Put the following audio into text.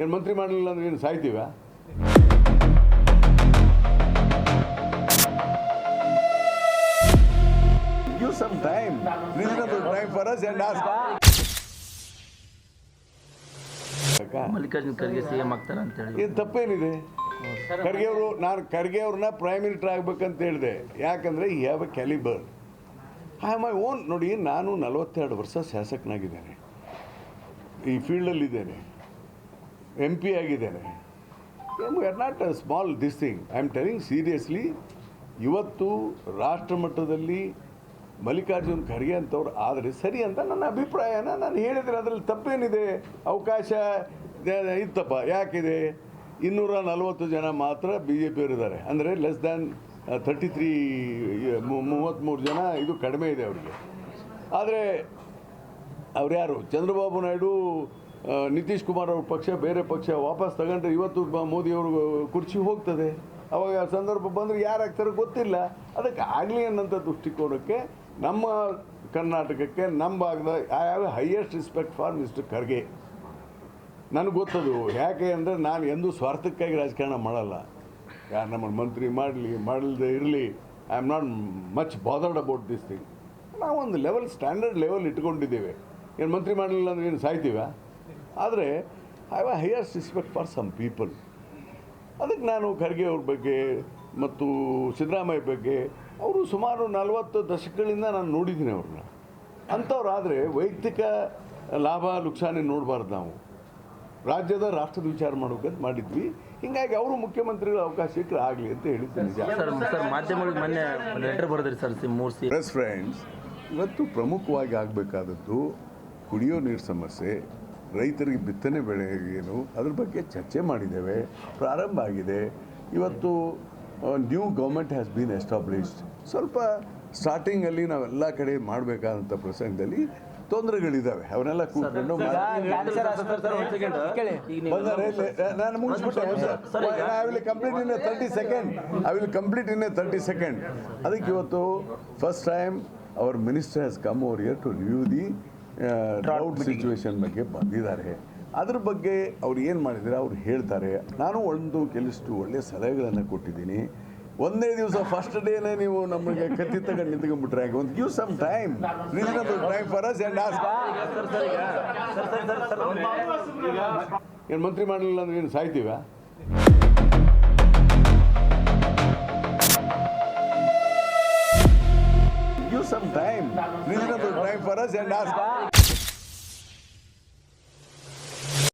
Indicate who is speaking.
Speaker 1: ಏನು ಮಂತ್ರಿ ಮಾಡಲಿಲ್ಲ ಅಂದ್ರೆ ಏನು ಸಾಯ್ತೀವ? Give some time, reasonable time for us and ask.
Speaker 2: Mallikarjun Kharge CM ಆಗ್ತಾರೆ ಅಂತ ಹೇಳಿ
Speaker 1: ಏನು ತಪ್ಪೇನಿದೆ? ಖರ್ಗೆ ಅವ್ರನ್ನ ಪ್ರೈಮ್ ಮಿನಿಸ್ಟರ್ ಆಗ್ಬೇಕಂತ ಹೇಳಿದೆ. ಯಾಕಂದರೆ ಈ have A calibre. I have my own. ನೋಡಿ, ನಾನು 42 ವರ್ಷ ಶಾಸಕನಾಗಿದ್ದೇನೆ, ಈ ಫೀಲ್ಡಲ್ಲಿದ್ದೇನೆ, MP ಆಗಿದ್ದೇನೆ. We are not a small this thing. I am telling seriously. ಇವತ್ತು ರಾಷ್ಟ್ರ ಮಟ್ಟದಲ್ಲಿ ಮಲ್ಲಿಕಾರ್ಜುನ್ ಖರ್ಗೆ ಅಂತವ್ರು ಆದರೆ ಸರಿ ಅಂತ ನನ್ನ ಅಭಿಪ್ರಾಯನ ನಾನು ಹೇಳಿದರೆ ಅದರಲ್ಲಿ ತಪ್ಪೇನಿದೆ? ಅವಕಾಶ ಇತ್ತಪ್ಪ. ಯಾಕಿದೆ? 240 ಜನ ಮಾತ್ರ BJP ಇದ್ದಾರೆ, ಅಂದರೆ ಲೆಸ್ ದ್ಯಾನ್ 33 ಜನ, ಇದು ಕಡಿಮೆ ಇದೆ ಅವರಿಗೆ. ಆದರೆ ಅವ್ರು ಯಾರು? ಚಂದ್ರಬಾಬು ನಾಯ್ಡು, ನಿತೀಶ್ ಕುಮಾರ್ ಅವ್ರ ಪಕ್ಷ ಬೇರೆ ಪಕ್ಷ ವಾಪಸ್ ತಗೊಂಡ್ರೆ ಇವತ್ತು ಮೋದಿಯವರು ಕುರ್ಚಿ ಹೋಗ್ತದೆ. ಅವಾಗ ಸಂದರ್ಭ ಬಂದರೆ ಯಾರಾಗ್ತಾರೋ ಗೊತ್ತಿಲ್ಲ. ಅದಕ್ಕೆ ಆಗಲಿ ಅನ್ನೋಂಥ ದೃಷ್ಟಿಕೋನಕ್ಕೆ ನಮ್ಮ ಕರ್ನಾಟಕಕ್ಕೆ, ನಮ್ಮ ಭಾಗದ I have a highest respect for mister Kharge. ನನಗೆ ಗೊತ್ತದು. ಯಾಕೆ ಅಂದರೆ ನಾನು ಎಂದೂ ಸ್ವಾರ್ಥಕ್ಕಾಗಿ ರಾಜಕಾರಣ ಮಾಡಲ್ಲ. ಯಾರು ನಮ್ಮನ್ನು ಮಂತ್ರಿ ಮಾಡಲ್ದೇ ಇರಲಿ, I am not much bothered about this thing. ನಾವೊಂದು ಲೆವೆಲ್, ಸ್ಟ್ಯಾಂಡರ್ಡ್ ಲೆವೆಲ್ ಇಟ್ಕೊಂಡಿದ್ದೇವೆ. ಏನು ಮಂತ್ರಿ ಮಾಡಲಿಲ್ಲ ಅಂದರೆ ಏನು ಸಾಯ್ತೀವ? ಆದರೆ I have a highest respect for some people. ಅದಕ್ಕೆ ನಾನು ಖರ್ಗೆ ಅವ್ರ ಬಗ್ಗೆ ಮತ್ತು ಸಿದ್ದರಾಮಯ್ಯ ಬಗ್ಗೆ, ಅವರು ಸುಮಾರು 40 ದಶಕಗಳಿಂದ ನಾನು ನೋಡಿದ್ದೀನಿ ಅವ್ರನ್ನ. ಅಂಥವ್ರಾದರೆ ವೈಯಕ್ತಿಕ ಲಾಭ ಲುಕ್ಸಾನೆ ನೋಡಬಾರ್ದು. ನಾವು ರಾಷ್ಟ್ರದ ವಿಚಾರ ಮಾಡೋಕ್ಕಂತ ಮಾಡಿದ್ವಿ. ಹೀಗಾಗಿ ಅವರು ಮುಖ್ಯಮಂತ್ರಿಗಳ ಅವಕಾಶ ಸಿಕ್ಕರೆ ಆಗಲಿ ಅಂತ ಹೇಳಿದ್ದೀನಿ.
Speaker 2: ಸರ್ ಮಾಧ್ಯಮಗಳಿಗೆ ಮೊನ್ನೆ ಲೆಟರ್ ಬರೆದ್ರಿ ಸರ್,
Speaker 1: ಪ್ರೆಸ್ ಫ್ರೆಂಡ್ಸ್, ಇವತ್ತು ಪ್ರಮುಖವಾಗಿ ಆಗಬೇಕಾದದ್ದು ಕುಡಿಯೋ ನೀರು ಸಮಸ್ಯೆ, ರೈತರಿಗೆ ಬಿತ್ತನೆ ಬೆಳೆ ಏನು, ಅದ್ರ ಬಗ್ಗೆ ಚರ್ಚೆ ಮಾಡಿದ್ದೇವೆ. ಪ್ರಾರಂಭ ಆಗಿದೆ. ಇವತ್ತು new government has been established. ಸ್ವಲ್ಪ ಸ್ಟಾರ್ಟಿಂಗಲ್ಲಿ ನಾವೆಲ್ಲ ಕಡೆ ಮಾಡಬೇಕಾದಂಥ ಪ್ರಸಂಗದಲ್ಲಿ ತೊಂದರೆಗಳಿದ್ದಾವೆ. ಅವನ್ನೆಲ್ಲ ಕೂತ್ಕೊಂಡು ನಾನು ಮುಗಿಸ್ಬಿಟ್ಟೆ. I will complete in a 30 second. ಅದಕ್ಕೆ ಇವತ್ತು first time our minister has come over here to review the drought situation ಬಗ್ಗೆ ಬಂದಿದ್ದಾರೆ. ಅದ್ರ ಬಗ್ಗೆ ಅವ್ರು ಏನು ಮಾಡಿದ್ದಾರೆ ಅವ್ರು ಹೇಳ್ತಾರೆ. ನಾನು ಕೆಲಷ್ಟು ಒಳ್ಳೆಯ ಸಲಹೆಗಳನ್ನು ಕೊಟ್ಟಿದ್ದೀನಿ. ಒಂದೇ ದಿವಸ ಫಸ್ಟ್ ಡೇನೇ ನೀವು ನಮಗೆ ಕತ್ತಿ ತಗೊಂಡು ನಿಂತ್ಕೊಂಡ್ಬಿಟ್ರೆ ಹಾಗೆ. ಒಂದು give some time, reasonable time for us and ask. ಏನು ಮಂತ್ರಿ ಮಾಡಲಿಲ್ಲ ಅಂದ್ರೆ ಏನು ಸಾಯ್ತೀವ? Give some time, reasonable time for us and ask.